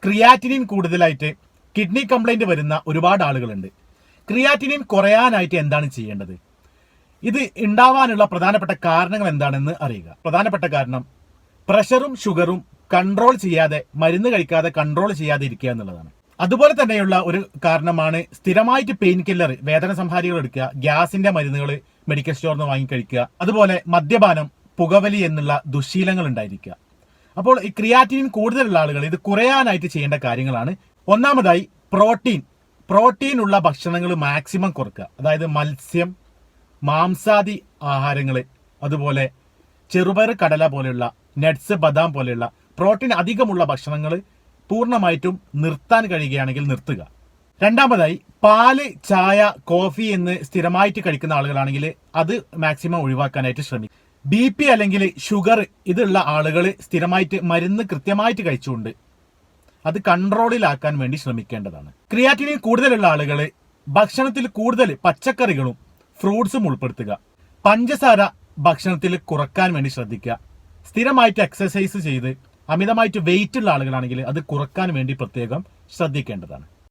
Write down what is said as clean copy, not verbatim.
Creatinine കൂടുതലായിട്ട് kidney complaint വരുന്ന ഒരുപാട് ആളുകളുണ്ട്. ക്രിയാറ്റിനിൻ കുറയാനായിട്ട് എന്താണ് ചെയ്യേണ്ടത്? ഇത് ഉണ്ടാവാനുള്ള പ്രധാനപ്പെട്ട കാരണങ്ങൾ എന്താണെന്ന് അറിയുക. പ്രധാനപ്പെട്ട കാരണം പ്രഷറും ഷുഗറും കൺട്രോൾ ചെയ്യാതെ, മരുന്ന് കഴിക്കാതെ കൺട്രോൾ ചെയ്യാതെ ഇരിക്കുക എന്നുള്ളതാണ്. അതുപോലെ തന്നെയുള്ള ഒരു കാരണമാണ് സ്ഥിരമായിട്ട് പെയിൻ കില്ലർ, വേദന സംഹാരികൾ എടുക്കുക, ഗ്യാസിന്റെ മരുന്നുകൾ മെഡിക്കൽ സ്റ്റോറിൽ നിന്ന് വാങ്ങിക്കഴിക്കുക, അതുപോലെ മദ്യപാനം, പുകവലി എന്നുള്ള ദുശീലങ്ങൾ ഉണ്ടായിരിക്കുക. അപ്പോൾ ഈ ക്രിയാറ്റിനിൻ കൂടുതലുള്ള ആളുകൾ ഇത് കുറയാനായിട്ട് ചെയ്യേണ്ട കാര്യങ്ങളാണ്. ഒന്നാമതായി പ്രോട്ടീൻ ഉള്ള ഭക്ഷണങ്ങൾ മാക്സിമം കുറക്കുക. അതായത് മത്സ്യം, മാംസാദി ആഹാരങ്ങൾ, അതുപോലെ ചെറുപയർ, കടല പോലെയുള്ള നട്ട്സ്, ബദാം പോലെയുള്ള പ്രോട്ടീൻ അധികമുള്ള ഭക്ഷണങ്ങൾ പൂർണ്ണമായിട്ടും നിർത്താൻ കഴിയുകയാണെങ്കിൽ നിർത്തുക. രണ്ടാമതായി പാല്, ചായ, കോഫി എന്ന് സ്ഥിരമായിട്ട് കഴിക്കുന്ന ആളുകളാണെങ്കിൽ അത് മാക്സിമം ഒഴിവാക്കാനായിട്ട് ശ്രമിക്കുക. BP അല്ലെങ്കിൽ ഷുഗർ ഇതുള്ള ആളുകൾ സ്ഥിരമായിട്ട് മരുന്ന് കൃത്യമായിട്ട് കഴിച്ചുകൊണ്ട് അത് കൺട്രോളിലാക്കാൻ വേണ്ടി ശ്രമിക്കേണ്ടതാണ്. ക്രിയാറ്റിനിൻ കൂടുതലുള്ള ആളുകൾ ഭക്ഷണത്തിൽ കൂടുതൽ പച്ചക്കറികളും ഫ്രൂട്ട്സും ഉൾപ്പെടുത്തുക. പഞ്ചസാര ഭക്ഷണത്തിൽ കുറക്കാൻ വേണ്ടി ശ്രദ്ധിക്കുക. സ്ഥിരമായിട്ട് എക്സസൈസ് ചെയ്ത് അമിതമായിട്ട് വെയിറ്റ് ഉള്ള ആളുകളാണെങ്കിൽ അത് കുറക്കാൻ വേണ്ടി പ്രത്യേകം ശ്രദ്ധിക്കേണ്ടതാണ്.